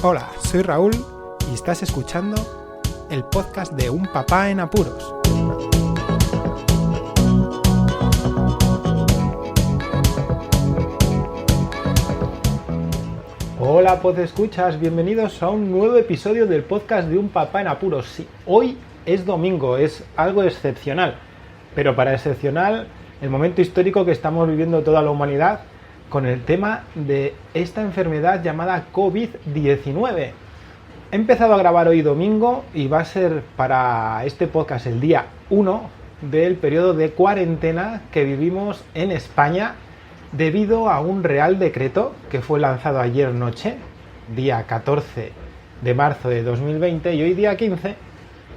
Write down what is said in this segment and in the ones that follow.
Hola, soy Raúl y estás escuchando el podcast de Un Papá en Apuros. Hola, podescuchas, bienvenidos a un nuevo episodio del podcast de Un Papá en Apuros. Sí, hoy es domingo, es algo excepcional, pero para excepcional el momento histórico que estamos viviendo toda la humanidad con el tema de esta enfermedad llamada COVID-19. He empezado a grabar hoy domingo y va a ser para este podcast el día 1 del periodo de cuarentena que vivimos en España debido a un real decreto que fue lanzado ayer noche, día 14 de marzo de 2020, y hoy día 15,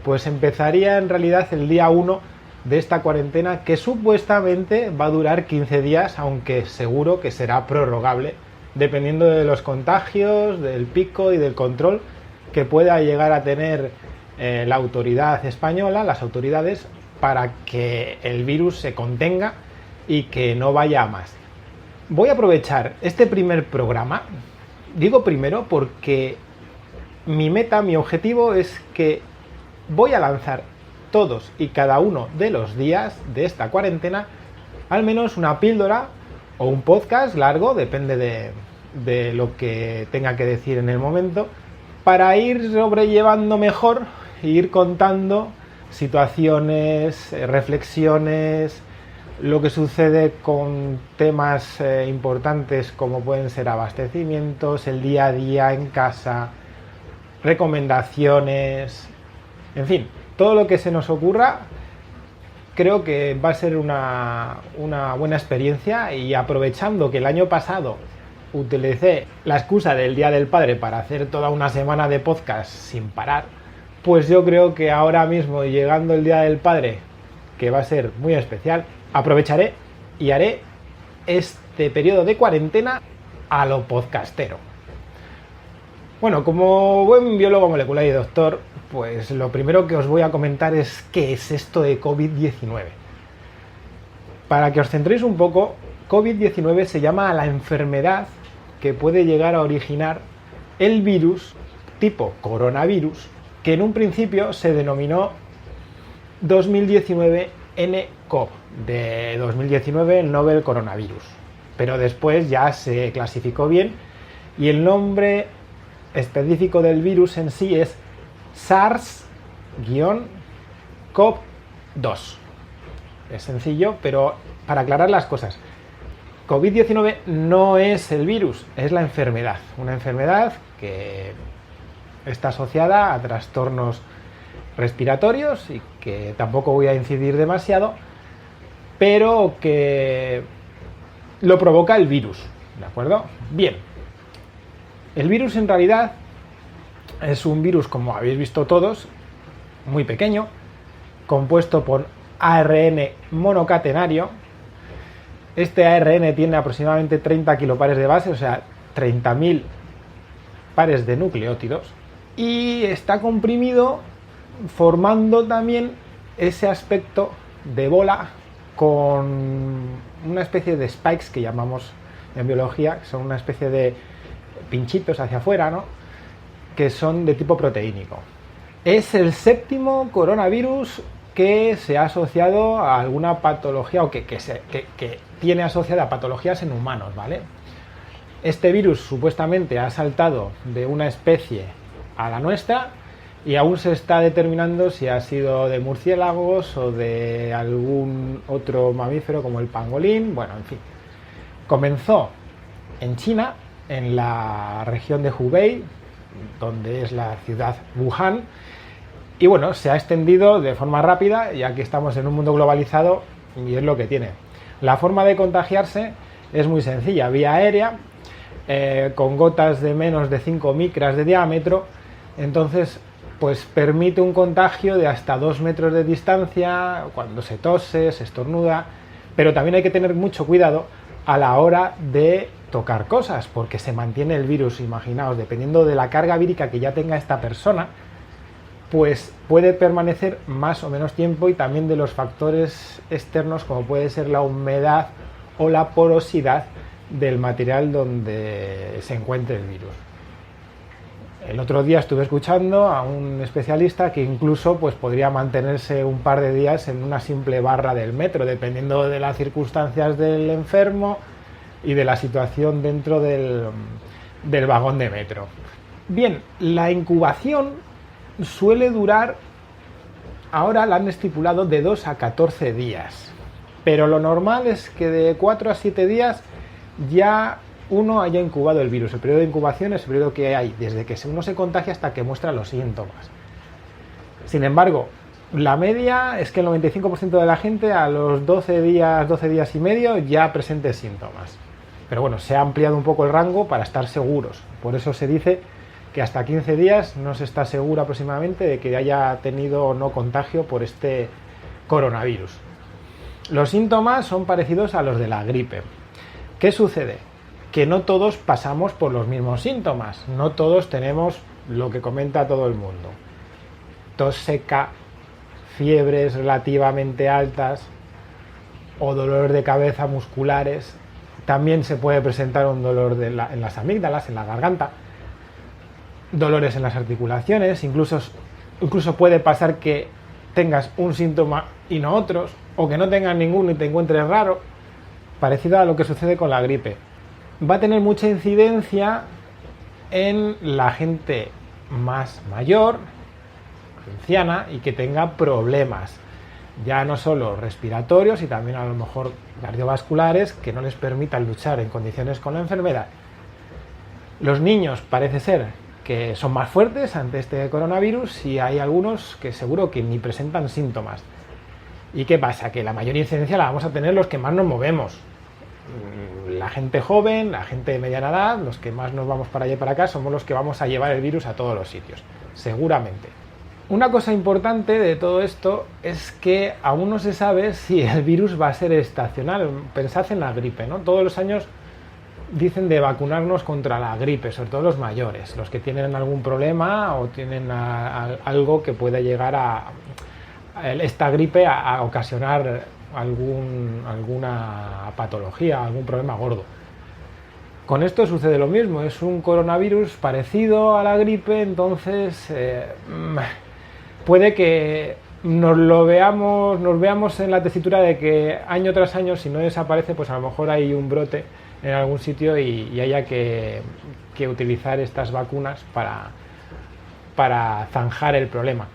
pues empezaría en realidad el día 1 de esta cuarentena que supuestamente va a durar 15 días, aunque seguro que será prorrogable, dependiendo de los contagios, del pico y del control que pueda llegar a tener la autoridad española, las autoridades, para que el virus se contenga y que no vaya a más. Voy a aprovechar este primer programa, digo primero porque mi meta, mi objetivo es que voy a lanzar todos y cada uno de los días de esta cuarentena al menos una píldora o un podcast largo, depende de lo que tenga que decir en el momento, para ir sobrellevando mejor e ir contando situaciones, reflexiones, lo que sucede con temas importantes como pueden ser abastecimientos, el día a día en casa, recomendaciones, en fin, todo lo que se nos ocurra. Creo que va a ser una buena experiencia, y aprovechando que el año pasado utilicé la excusa del Día del Padre para hacer toda una semana de podcast sin parar, pues yo creo que ahora mismo, llegando el Día del Padre, que va a ser muy especial, aprovecharé y haré este periodo de cuarentena a lo podcastero. Bueno, como buen biólogo molecular y doctor, pues lo primero que os voy a comentar es qué es esto de COVID-19. Para que os centréis un poco, COVID-19 se llama a la enfermedad que puede llegar a originar el virus tipo coronavirus, que en un principio se denominó 2019 nCoV, de 2019 Novel Coronavirus, pero después ya se clasificó bien y el nombre específico del virus en sí es SARS-CoV-2. Es sencillo, pero para aclarar las cosas, COVID-19 no es el virus, es la enfermedad. Una enfermedad que está asociada a trastornos respiratorios y que tampoco voy a incidir demasiado, pero que lo provoca el virus, ¿de acuerdo? Bien, el virus en realidad es un virus, como habéis visto todos, muy pequeño, compuesto por ARN monocatenario. Este ARN tiene aproximadamente 30 kilopares de base, o sea, 30.000 pares de nucleótidos, y está comprimido formando también ese aspecto de bola con una especie de spikes que llamamos en biología, que son una especie de pinchitos hacia afuera, ¿no?, que son de tipo proteínico. Es el séptimo coronavirus que se ha asociado a alguna patología, o que tiene asociada a patologías en humanos, ¿vale? Este virus supuestamente ha saltado de una especie a la nuestra y aún se está determinando si ha sido de murciélagos o de algún otro mamífero como el pangolín. Bueno, en fin. Comenzó en China, en la región de Hubei, donde es la ciudad Wuhan, y bueno, se ha extendido de forma rápida, ya que estamos en un mundo globalizado, y es lo que tiene. La forma de contagiarse es muy sencilla, vía aérea, con gotas de menos de 5 micras de diámetro. Entonces, pues permite un contagio de hasta 2 metros de distancia cuando se tose, se estornuda, pero también hay que tener mucho cuidado a la hora de tocar cosas, porque se mantiene el virus. Imaginaos, dependiendo de la carga vírica que ya tenga esta persona, pues puede permanecer más o menos tiempo, y también de los factores externos como puede ser la humedad o la porosidad del material donde se encuentre el virus. El otro día estuve escuchando a un especialista que incluso pues, podría mantenerse un par de días en una simple barra del metro, dependiendo de las circunstancias del enfermo y de la situación dentro del vagón de metro. Bien, la incubación suele durar, ahora la han estipulado de 2 a 14 días, pero lo normal es que de 4 a 7 días ya uno haya incubado el virus. El periodo de incubación es el periodo que hay desde que uno se contagia hasta que muestra los síntomas. Sin embargo, la media es que el 95% de la gente a los 12 días y medio ya presente síntomas. Pero bueno, se ha ampliado un poco el rango para estar seguros. Por eso se dice que hasta 15 días no se está seguro aproximadamente de que haya tenido o no contagio por este coronavirus. Los síntomas son parecidos a los de la gripe. ¿Qué sucede? Que no todos pasamos por los mismos síntomas, no todos tenemos lo que comenta todo el mundo. Tos seca, fiebres relativamente altas o dolores de cabeza musculares. También se puede presentar un dolor en las amígdalas, en la garganta, dolores en las articulaciones, incluso puede pasar que tengas un síntoma y no otros, o que no tengas ninguno y te encuentres raro, parecido a lo que sucede con la gripe. Va a tener mucha incidencia en la gente más mayor, anciana, y que tenga problemas, ya no solo respiratorios y también a lo mejor cardiovasculares, que no les permitan luchar en condiciones con la enfermedad. Los niños parece ser que son más fuertes ante este coronavirus y hay algunos que seguro que ni presentan síntomas. ¿Y qué pasa? Que la mayor incidencia la vamos a tener los que más nos movemos. La gente joven, la gente de mediana edad, los que más nos vamos para allá y para acá, somos los que vamos a llevar el virus a todos los sitios, seguramente. Una cosa importante de todo esto es que aún no se sabe si el virus va a ser estacional. Pensad en la gripe, ¿no? Todos los años dicen de vacunarnos contra la gripe, sobre todo los mayores, los que tienen algún problema o tienen algo que pueda llegar esta gripe a ocasionar alguna patología, algún problema gordo. Con esto sucede lo mismo, es un coronavirus parecido a la gripe, entonces puede que nos veamos en la tesitura de que año tras año, si no desaparece, pues a lo mejor hay un brote en algún sitio y haya que utilizar estas vacunas para zanjar el problema.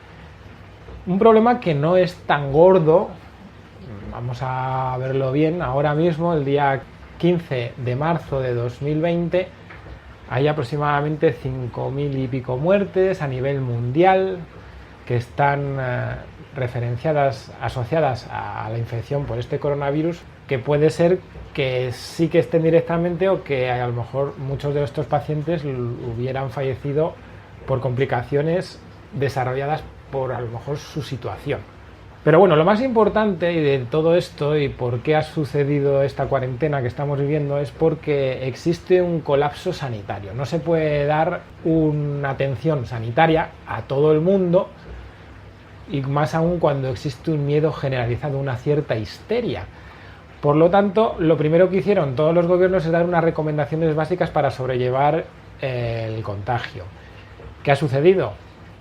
Un problema que no es tan gordo, vamos a verlo bien, ahora mismo, el día 15 de marzo de 2020, hay aproximadamente 5.000 y pico muertes a nivel mundial que están referenciadas, asociadas a la infección por este coronavirus, que puede ser que sí que estén directamente o que a lo mejor muchos de estos pacientes hubieran fallecido por complicaciones desarrolladas por a lo mejor su situación. Pero bueno, lo más importante de todo esto y por qué ha sucedido esta cuarentena que estamos viviendo es porque existe un colapso sanitario. No se puede dar una atención sanitaria a todo el mundo y más aún cuando existe un miedo generalizado, una cierta histeria. Por lo tanto, lo primero que hicieron todos los gobiernos es dar unas recomendaciones básicas para sobrellevar el contagio. ¿Qué ha sucedido?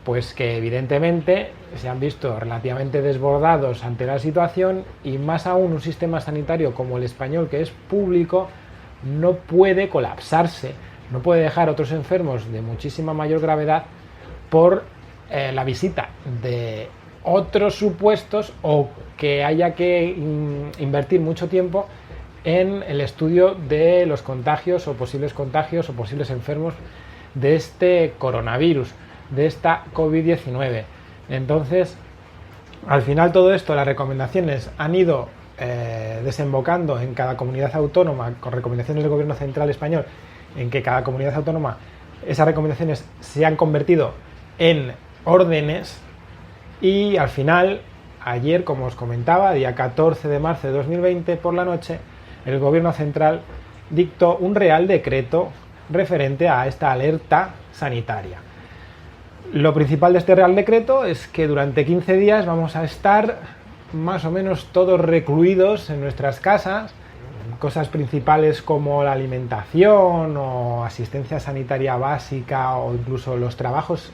Pues que evidentemente se han visto relativamente desbordados ante la situación y más aún un sistema sanitario como el español, que es público, no puede colapsarse, no puede dejar a otros enfermos de muchísima mayor gravedad por la visita de otros supuestos o que haya que invertir mucho tiempo en el estudio de los contagios o posibles enfermos de este coronavirus, de esta COVID-19. Entonces, al final todo esto, las recomendaciones han ido desembocando en cada comunidad autónoma, con recomendaciones del gobierno central español, en que cada comunidad autónoma, esas recomendaciones se han convertido en órdenes y al final, ayer, como os comentaba, día 14 de marzo de 2020 por la noche, el gobierno central dictó un real decreto referente a esta alerta sanitaria. Lo principal de este real decreto es que durante 15 días vamos a estar más o menos todos recluidos en nuestras casas, cosas principales como la alimentación o asistencia sanitaria básica o incluso los trabajos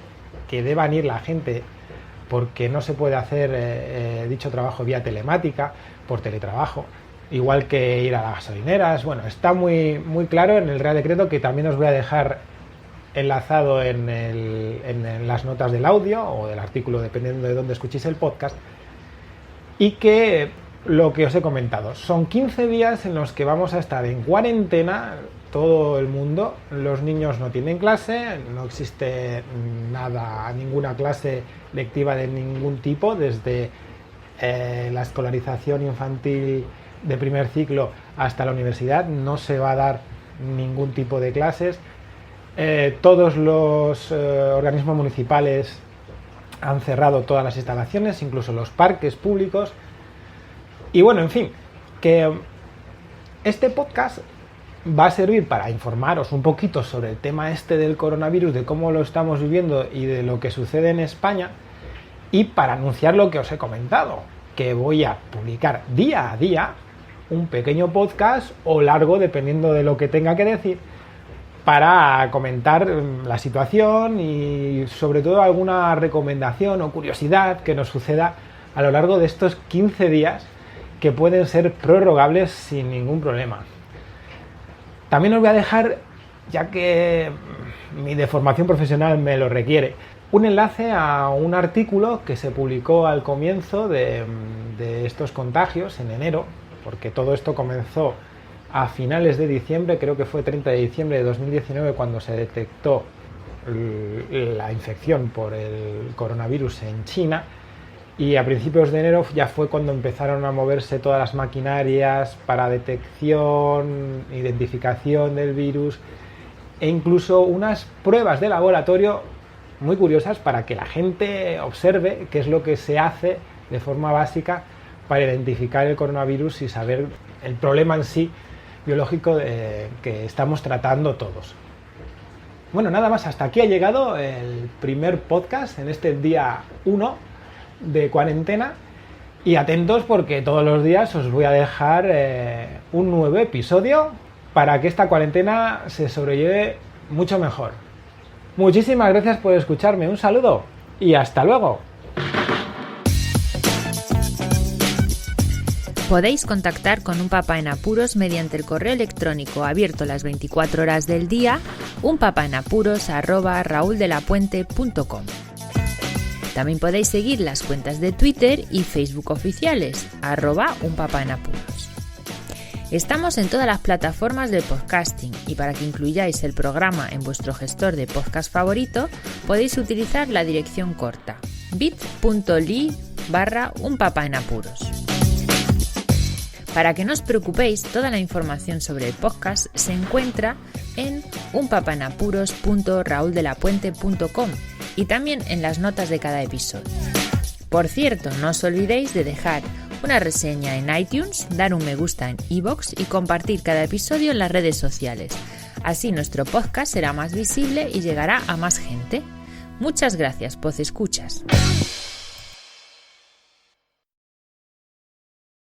que deban ir la gente porque no se puede hacer dicho trabajo vía telemática, por teletrabajo, igual que ir a las gasolineras. Bueno, está muy, muy claro en el Real Decreto, que también os voy a dejar enlazado en las notas del audio o del artículo, dependiendo de dónde escuchéis el podcast, y que lo que os he comentado, son 15 días en los que vamos a estar en cuarentena todo el mundo. Los niños no tienen clase, no existe nada, ninguna clase lectiva de ningún tipo, desde la escolarización infantil de primer ciclo hasta la universidad, no se va a dar ningún tipo de clases. Todos los organismos municipales han cerrado todas las instalaciones, incluso los parques públicos. Y bueno, en fin, que este podcast va a servir para informaros un poquito sobre el tema este del coronavirus, de cómo lo estamos viviendo y de lo que sucede en España, y para anunciar lo que os he comentado, que voy a publicar día a día un pequeño podcast o largo, dependiendo de lo que tenga que decir, para comentar la situación y sobre todo alguna recomendación o curiosidad que nos suceda a lo largo de estos 15 días, que pueden ser prorrogables sin ningún problema. También os voy a dejar, ya que mi deformación profesional me lo requiere, un enlace a un artículo que se publicó al comienzo de estos contagios, en enero, porque todo esto comenzó a finales de diciembre, creo que fue 30 de diciembre de 2019 cuando se detectó la infección por el coronavirus en China, y a principios de enero ya fue cuando empezaron a moverse todas las maquinarias para detección, identificación del virus e incluso unas pruebas de laboratorio muy curiosas para que la gente observe qué es lo que se hace de forma básica para identificar el coronavirus y saber el problema en sí biológico que estamos tratando todos. Bueno, nada más, hasta aquí ha llegado el primer podcast en este día 1 de cuarentena, y atentos porque todos los días os voy a dejar un nuevo episodio para que esta cuarentena se sobrelleve mucho mejor. Muchísimas gracias por escucharme, un saludo y hasta luego. Podéis contactar con Un Papá en Apuros mediante el correo electrónico abierto las 24 horas del día, unpapaenapuros@rauldelapuente.com. También podéis seguir las cuentas de Twitter y Facebook oficiales, @unpapaenapuros. Estamos en todas las plataformas de podcasting, y para que incluyáis el programa en vuestro gestor de podcast favorito, podéis utilizar la dirección corta bit.ly/unpapaenapuros. Para que no os preocupéis, toda la información sobre el podcast se encuentra en unpapaenapuros.rauldelapuente.com y también en las notas de cada episodio. Por cierto, no os olvidéis de dejar una reseña en iTunes, dar un me gusta en iVoox y compartir cada episodio en las redes sociales. Así nuestro podcast será más visible y llegará a más gente. Muchas gracias, podcescuchas.